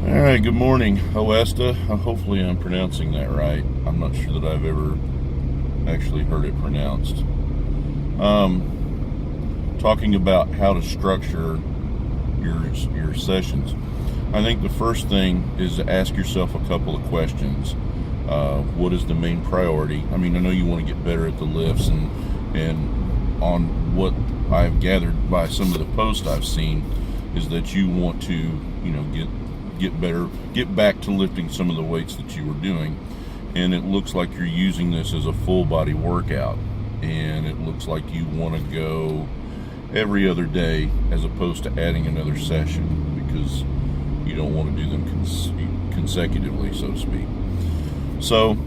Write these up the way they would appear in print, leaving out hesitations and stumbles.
All right, good morning, Oesta. Hopefully, I'm pronouncing that right. I'm not sure that I've ever actually heard it pronounced. Talking about how to structure your sessions. I think the first thing is to ask yourself a couple of questions. What is the main priority? I mean, I know you want to get better at the lifts, and on what I've gathered by some of the posts I've seen is that you want to, get better, get back to lifting some of the weights that you were doing. And it looks like you're using this as a full body workout, and it looks like you want to go every other day as opposed to adding another session, because you don't want to do them consecutively, so to speak. So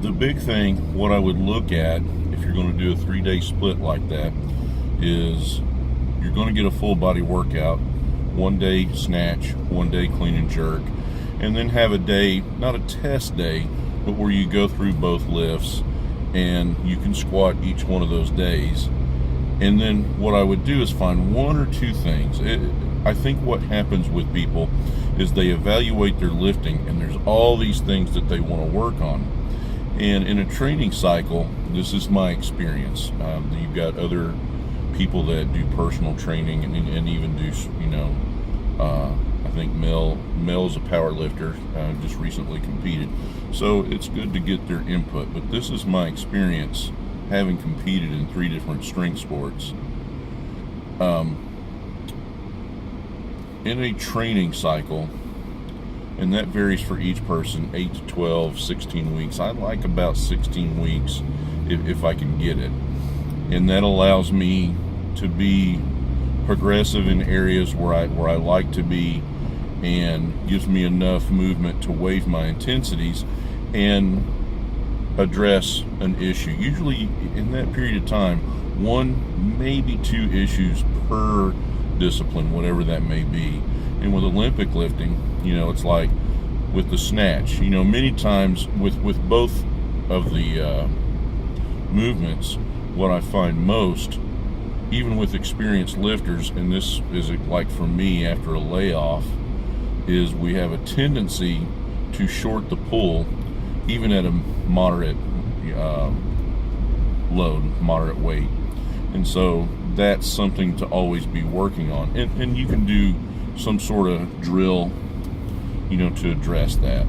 the big thing, what I would look at if you're going to do a 3-day split like that, is you're going to get a full body workout, 1 day snatch, 1 day clean and jerk, and then have a day, not a test day, but where you go through both lifts and you can squat each one of those days. And then what I would do is find 1 or 2 things. I think what happens with people is they evaluate their lifting, and there's all these things that they want to work on. And in a training cycle, this is my experience. You've got other people that do personal training and even do, I think Mel is a power lifter, just recently competed. So it's good to get their input. But this is my experience, having competed in 3 different strength sports. In a training cycle, and that varies for each person, 8 to 12, 16 weeks. I like about 16 weeks if I can get it. And that allows me to be progressive in areas where I like to be, and gives me enough movement to wave my intensities and address an issue. Usually in that period of time, 1, maybe 2 issues per discipline, whatever that may be. And with Olympic lifting, it's like with the snatch, many times with both of the movements, what I find most, even with experienced lifters, and this is like for me after a layoff, is we have a tendency to short the pull even at a moderate load, moderate weight. And so that's something to always be working on. And you can do some sort of drill, to address that.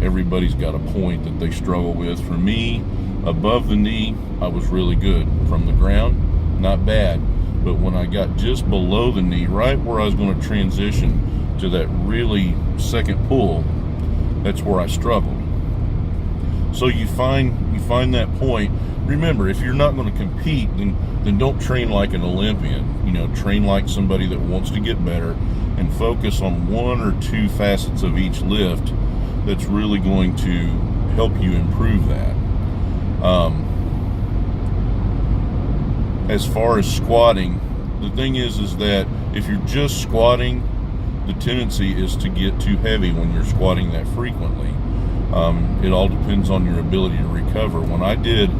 Everybody's got a point that they struggle with. For me, above the knee, I was really good. From the ground, not bad. But when I got just below the knee, right where I was going to transition to that really second pull, that's where I struggled. So you find that point. Remember, if you're not going to compete, then don't train like an Olympian. Train like somebody that wants to get better, and focus on 1 or 2 facets of each lift that's really going to help you improve that. As far as squatting, the thing is that if you're just squatting, the tendency is to get too heavy when you're squatting that frequently. It all depends on your ability to recover. When I did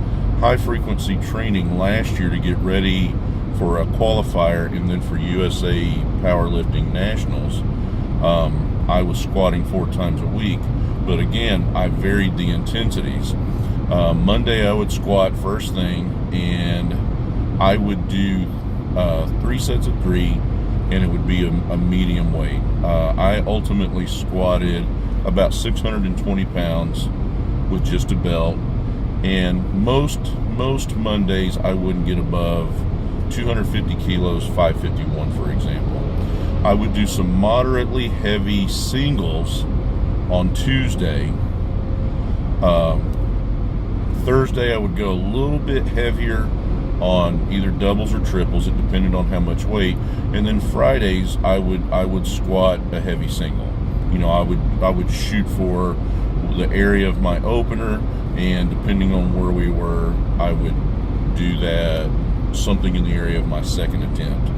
high frequency training last year to get ready for a qualifier and then for USA Powerlifting Nationals, I was squatting 4 times a week. But again, I varied the intensities. Monday I would squat first thing, and I would do 3 sets of 3, and it would be a medium weight. I ultimately squatted about 620 pounds with just a belt, and most Mondays I wouldn't get above 250 kilos, 551 for example. I would do some moderately heavy singles on Tuesday. Thursday I would go a little bit heavier on either doubles or triples. It depended on how much weight. And then Fridays I would squat a heavy single. I would shoot for the area of my opener, and depending on where we were, I would do that something in the area of my second attempt.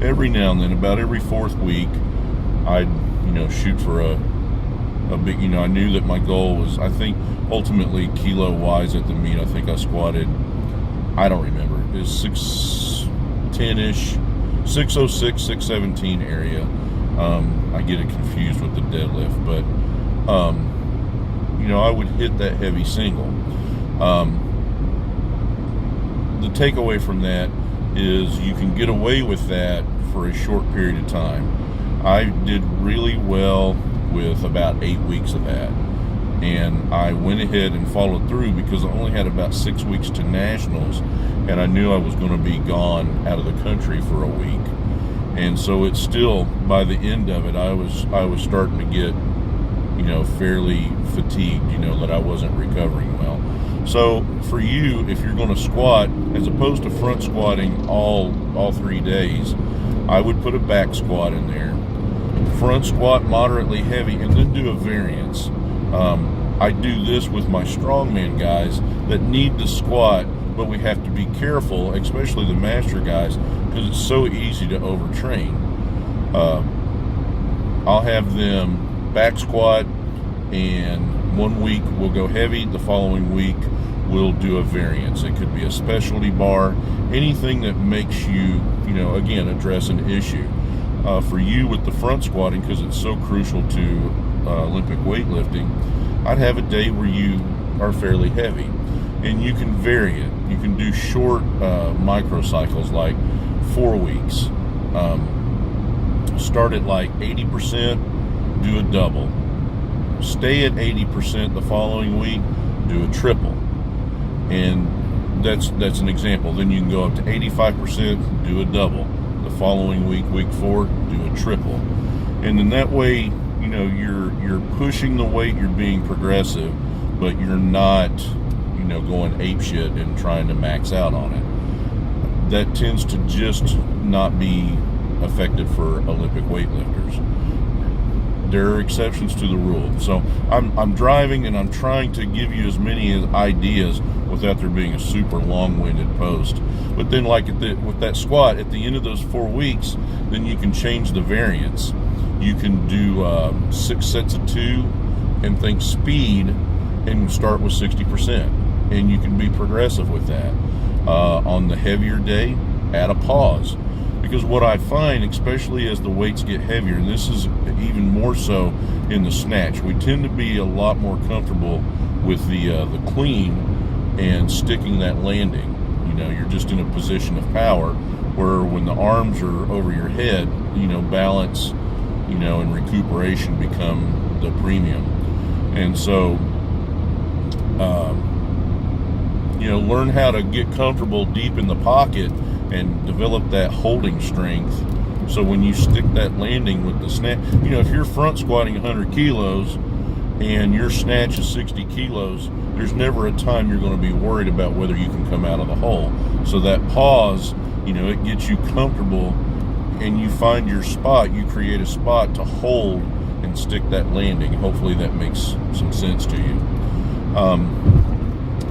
Every now and then, about every 4th week, I'd shoot for a big, I knew that my goal was, I think ultimately kilo wise at the meet, I think I squatted, I don't remember, it was 610-ish, 606, 617 area. I get it confused with the deadlift, but I would hit that heavy single. The takeaway from that is you can get away with that for a short period of time. I did really well with about 8 weeks of that, and I went ahead and followed through because I only had about 6 weeks to nationals, and I knew I was going to be gone out of the country for a week. And so it's still, by the end of it, I was starting to get fairly fatigued, that I wasn't recovering well. So for you, if you're going to squat, as opposed to front squatting all 3 days, I would put a back squat in there, front squat moderately heavy, and then do a variance. I do this with my strongman guys that need to squat, but we have to be careful, especially the master guys, because it's so easy to overtrain. I'll have them back squat, and 1 week we'll go heavy, the following week we'll do a variance. It could be a specialty bar, anything that makes you, again, address an issue. For you with the front squatting, because it's so crucial to Olympic weightlifting, I'd have a day where you are fairly heavy, and you can vary it. You can do short microcycles, like 4 weeks. Start at like 80%, do a double. Stay at 80% the following week, do a triple. And that's an example. Then you can go up to 85%, do a double. The following week, week 4, do a triple. And then that way, you're pushing the weight, you're being progressive, but you're not, going apeshit and trying to max out on it. That tends to just not be effective for Olympic weightlifters. There are exceptions to the rule. So I'm driving and I'm trying to give you as many ideas without there being a super long-winded post. But then, like with that squat, at the end of those 4 weeks, then you can change the variance. You can do 6 sets of 2 and think speed and start with 60%. And you can be progressive with that. On the heavier day, add a pause. Because what I find, especially as the weights get heavier, and this is even more so in the snatch, we tend to be a lot more comfortable with the clean and sticking that landing. You're just in a position of power, where when the arms are over your head, balance, and recuperation become the premium. And so, learn how to get comfortable deep in the pocket and develop that holding strength. So when you stick that landing with the snatch, if you're front squatting 100 kilos and your snatch is 60 kilos, there's never a time you're going to be worried about whether you can come out of the hole. So that pause, it gets you comfortable, and you find your spot, you create a spot to hold and stick that landing. Hopefully that makes some sense to you.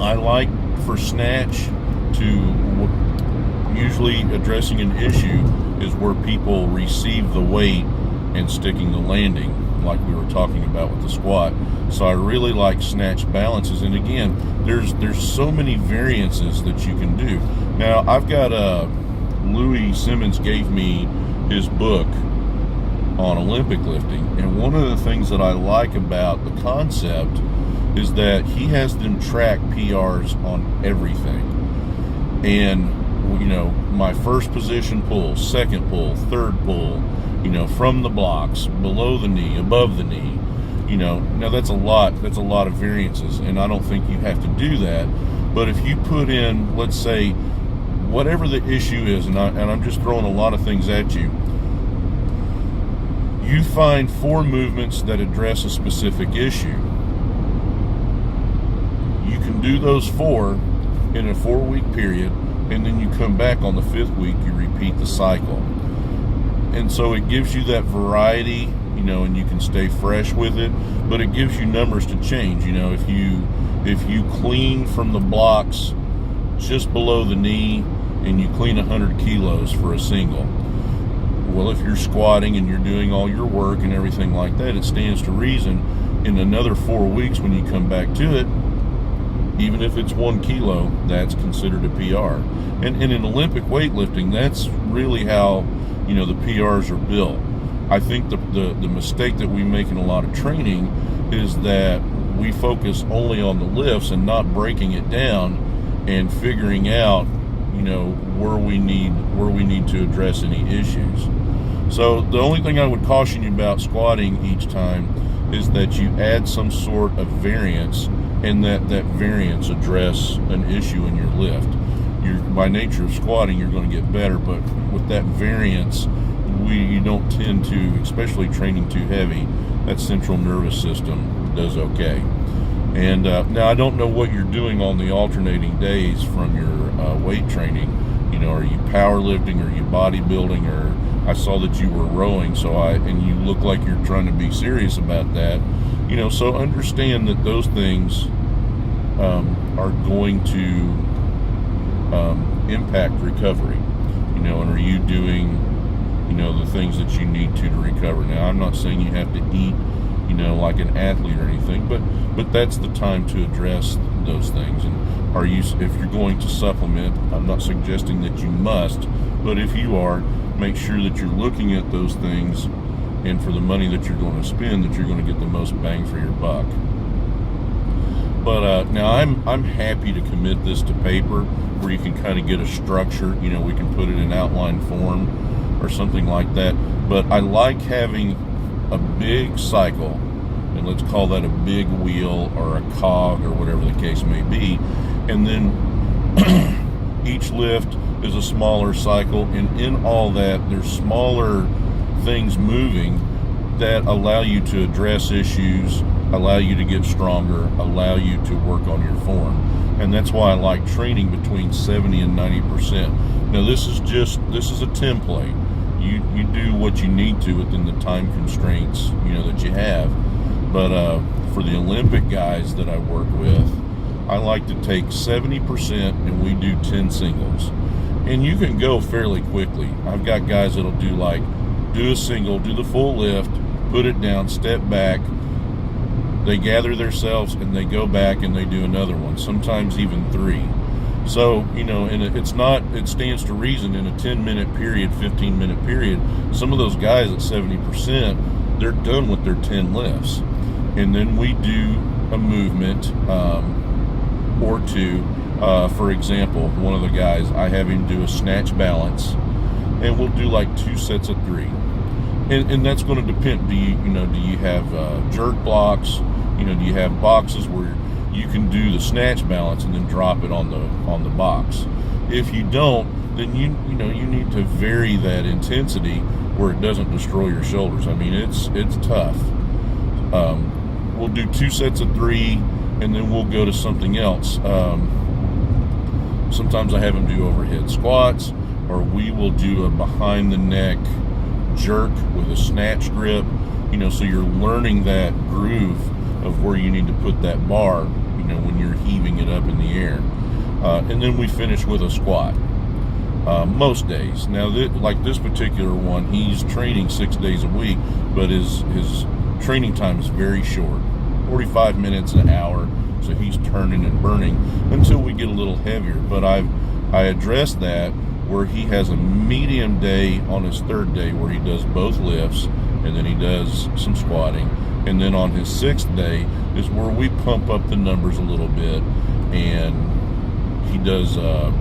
I like for snatch to, usually addressing an issue is where people receive the weight and sticking the landing, like we were talking about with the squat. So I really like snatch balances. And again, there's so many variances that you can do. Now, I've got Louis Simmons gave me his book on Olympic lifting, and one of the things that I like about the concept is that he has them track PRs on everything. And my first position pull, second pull, third pull, from the blocks, below the knee, above the knee, now that's a lot of variances, and I don't think you have to do that. But if you put in, let's say, whatever the issue is, and I'm just throwing a lot of things at you, you find 4 movements that address a specific issue. You can do those 4 in a 4-week period, and then you come back on the 5th week, you repeat the cycle. And so it gives you that variety, and you can stay fresh with it, but it gives you numbers to change. If you clean from the blocks just below the knee and you clean 100 kilos for a single, well, if you're squatting and you're doing all your work and everything like that, it stands to reason in another 4 weeks when you come back to it, even if it's 1 kilo, that's considered a PR. And in Olympic weightlifting, that's really how, the PRs are built. I think the mistake that we make in a lot of training is that we focus only on the lifts and not breaking it down and figuring out, where we need to address any issues. So the only thing I would caution you about squatting each time is that you add some sort of variance, and that variance address an issue in your lift. By nature of squatting, you're going to get better, but with that variance, you don't tend to, especially training too heavy, that central nervous system does okay. And now I don't know what you're doing on the alternating days from your weight training. Are you powerlifting, or are you bodybuilding, or I saw that you were rowing, and you look like you're trying to be serious about that. So understand that those things are going to impact recovery. And are you doing, the things that you need to recover? Now, I'm not saying you have to eat, like an athlete or anything, but that's the time to address those things. And if you're going to supplement, I'm not suggesting that you must, but if you are, make sure that you're looking at those things, and for the money that you're going to spend, that you're going to get the most bang for your buck. But now I'm happy to commit this to paper, where you can kind of get a structure. We can put it in outline form or something like that. But I like having a big cycle, and let's call that a big wheel or a cog or whatever the case may be. And then each lift is a smaller cycle, and in all that, there's smaller things moving that allow you to address issues, allow you to get stronger, allow you to work on your form. And that's why I like training between 70 and 90%. Now, this is a template. You do what you need to within the time constraints, that you have. But for the Olympic guys that I work with, I like to take 70% and we do 10 singles. And you can go fairly quickly. I've got guys that'll do a single, do the full lift, put it down, step back, they gather themselves, and they go back and they do another one, sometimes even 3. So, and it stands to reason in a 10-minute period, 15-minute period, some of those guys at 70%, they're done with their 10 lifts. And then we do a movement or two. For example, one of the guys, I have him do a snatch balance, and we'll do 2 sets of 3. And that's going to depend. Do you have jerk blocks? Do you have boxes where you can do the snatch balance and then drop it on the box? If you don't, then you need to vary that intensity where it doesn't destroy your shoulders. I mean, it's tough. We'll do 2 sets of 3, and then we'll go to something else. Sometimes I have them do overhead squats, or we will do a behind the neck jerk with a snatch grip, so you're learning that groove of where you need to put that bar, when you're heaving it up in the air. And then we finish with a squat. Most days. Now, this particular one, he's training 6 days a week, but his training time is very short, 45 minutes, an hour, so he's turning and burning until we get a little heavier. But I addressed that where he has a medium day on his 3rd day where he does both lifts, and then he does some squatting. And then on his 6th day is where we pump up the numbers a little bit, and he does a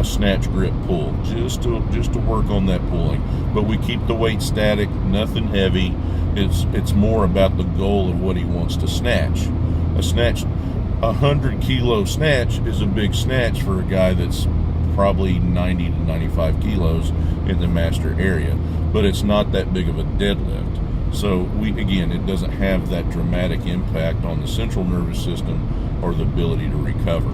snatch grip pull just to work on that pulling. But we keep the weight static, nothing heavy. It's more about the goal of what he wants to snatch. A 100-kilo snatch is a big snatch for a guy that's probably 90 to 95 kilos in the master area, but it's not that big of a deadlift. So it doesn't have that dramatic impact on the central nervous system or the ability to recover.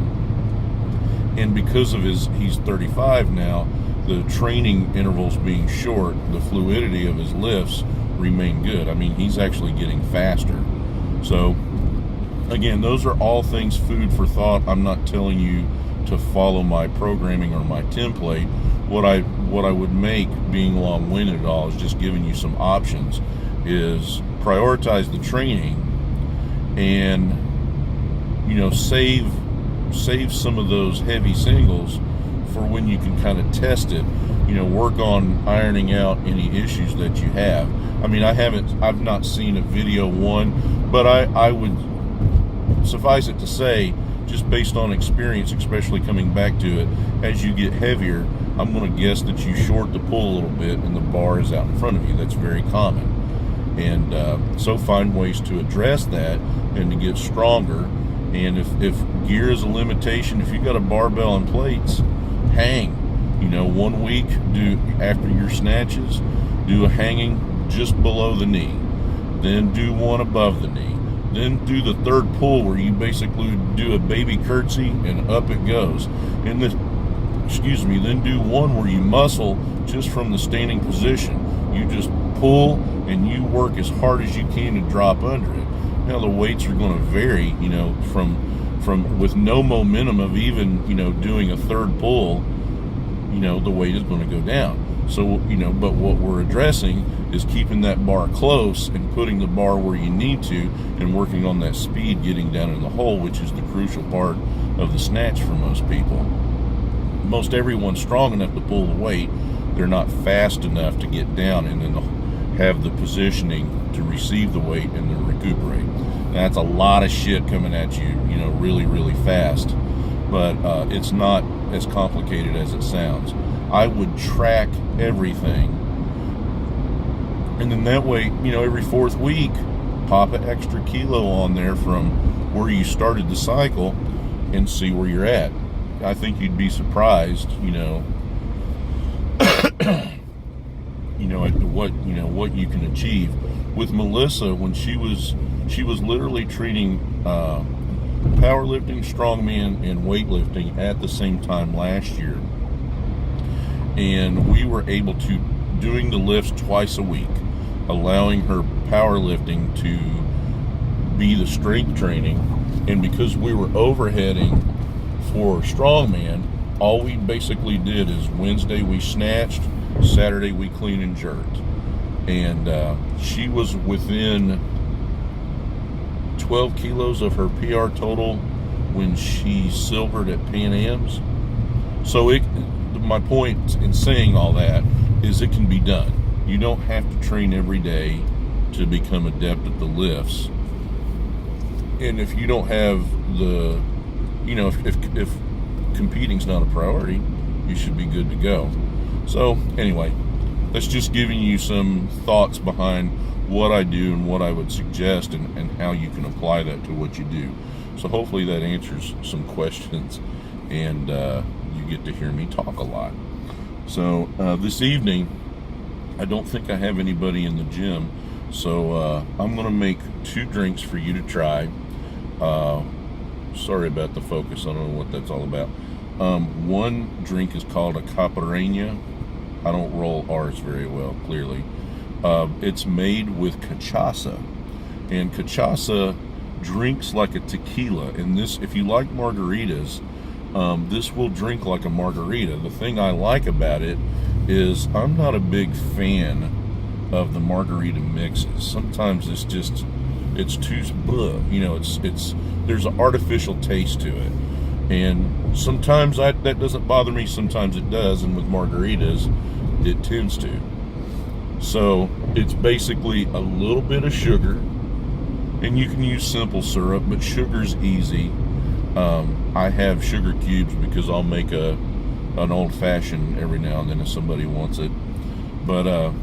And because of he's 35 now, the training intervals being short, the fluidity of his lifts remain good. I mean, he's actually getting faster. So again, those are all things food for thought. I'm not telling you to follow my programming or my template. What I would make, being long-winded at all, is just giving you some options. Is prioritize the training and save some of those heavy singles for when you can kind of test it. work on ironing out any issues that you have. I mean, I've not seen a video one, but I would suffice it to say, just based on experience, especially coming back to it, as you get heavier, I'm going to guess that you short the pull a little bit and the bar is out in front of you. That's very common. And so find ways to address that and to get stronger. And if gear is a limitation, if you've got a barbell and plates, hang. 1 week, do after your snatches, do a hanging just below the knee. Then do one above the knee. Then do the third pull where you basically do a baby curtsy and up it goes. And then do one where you muscle just from the standing position. You just pull and you work as hard as you can to drop under it. Now the weights are going to vary, from with no momentum of even, doing a third pull, the weight is going to go down. So, but what we're addressing is keeping that bar close and putting the bar where you need to and working on that speed getting down in the hole, which is the crucial part of the snatch for most people. Most everyone's strong enough to pull the weight. They're not fast enough to get down and then have the positioning to receive the weight and then recuperate. That's a lot of shit coming at you, really, really fast. But it's not as complicated as it sounds. I would track everything. And then that way, every fourth week, pop an extra kilo on there from where you started the cycle and see where you're at. I think you'd be surprised, at what you can achieve. With Melissa, when she was literally treating powerlifting, strongman, and weightlifting at the same time last year, and we were able to doing the lifts twice a week, allowing her powerlifting to be the strength training, and because we were overheading for strongman, all we basically did is Wednesday we snatched, Saturday we clean and jerked, and she was within 12 kilos of her PR total when she silvered at Pan Am's. So my point in saying all that is it can be done. You don't have to train every day to become adept at the lifts. And if you don't have the, if competing's not a priority, you should be good to go. So anyway, that's just giving you some thoughts behind what I do and what I would suggest and how you can apply that to what you do. So hopefully that answers some questions and you get to hear me talk a lot. So this evening, I don't think I have anybody in the gym, so I'm going to make 2 drinks for you to try. Sorry about the focus, I don't know what that's all about. One drink is called a Caipirinha. I don't roll R's very well, clearly. It's made with cachaça, and cachaça drinks like a tequila. And this, if you like margaritas, this will drink like a margarita. The thing I like about it is I'm not a big fan of the margarita mixes. Sometimes it's too it's there's an artificial taste to it, and sometimes that doesn't bother me, sometimes it does, and with margaritas it tends to. So it's basically a little bit of sugar, and you can use simple syrup, but sugar's easy. I have sugar cubes because I'll make an old-fashioned every now and then if somebody wants it. But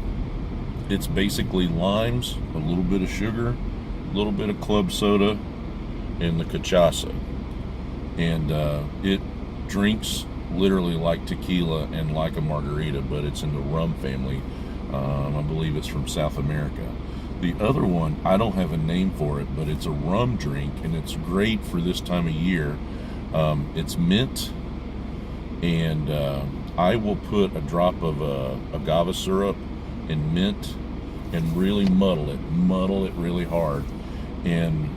it's basically limes, a little bit of sugar, a little bit of club soda, and the cachaça. And it drinks literally like tequila and like a margarita, but it's in the rum family. I believe it's from South America. The other one, I don't have a name for it, but it's a rum drink, and it's great for this time of year. It's mint, and I will put a drop of agave syrup and mint and really muddle it really hard. And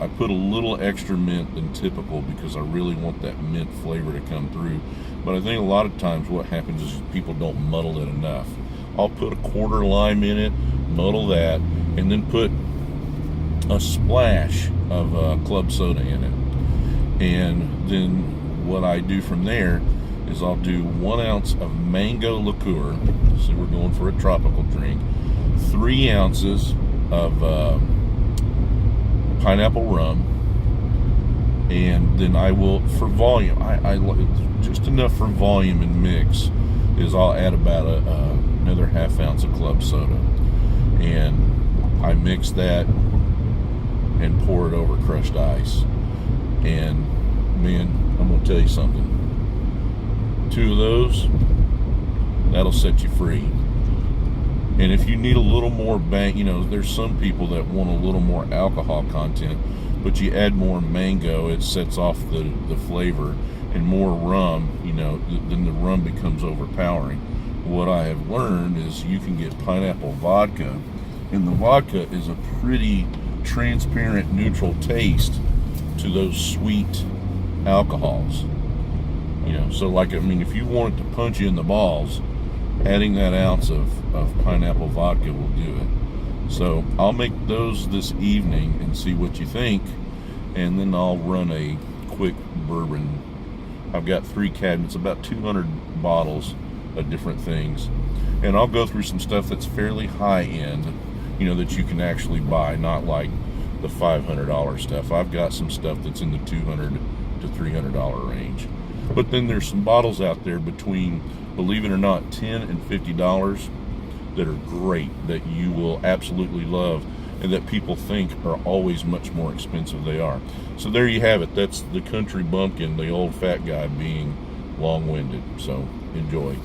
I put a little extra mint than typical because I really want that mint flavor to come through. But I think a lot of times what happens is people don't muddle it enough. I'll put a quarter lime in it, muddle that, and then put a splash of club soda in it. And then what I do from there is I'll do 1 ounce of mango liqueur. So we're going for a tropical drink. 3 ounces of pineapple rum. And then I will, for volume, I just enough for volume and mix, is I'll add about another 1/2 ounce of club soda. And I mix that and pour it over crushed ice. And man, I'm going to tell you something. 2 of those, that'll set you free. And if you need a little more bang, you know, there's some people that want a little more alcohol content, but you add more mango, it sets off the flavor, and more rum, you know, then the rum becomes overpowering. What I have learned is you can get pineapple vodka, and the vodka is a pretty transparent, neutral taste to those sweet alcohols. You know, so like, I mean, if you want it to punch you in the balls, adding that ounce of pineapple vodka will do it. So I'll make those this evening and see what you think, and then I'll run a quick bourbon. I've got 3 cabinets, about 200 bottles of different things, and I'll go through some stuff that's fairly high end, you know, that you can actually buy, not like the $500 stuff. I've got some stuff that's in the $200 to $300 range. But then there's some bottles out there between, believe it or not, $10 and $50 that are great, that you will absolutely love, and that people think are always much more expensive. They are. So there you have it. That's the country bumpkin, the old fat guy being long-winded. So enjoy.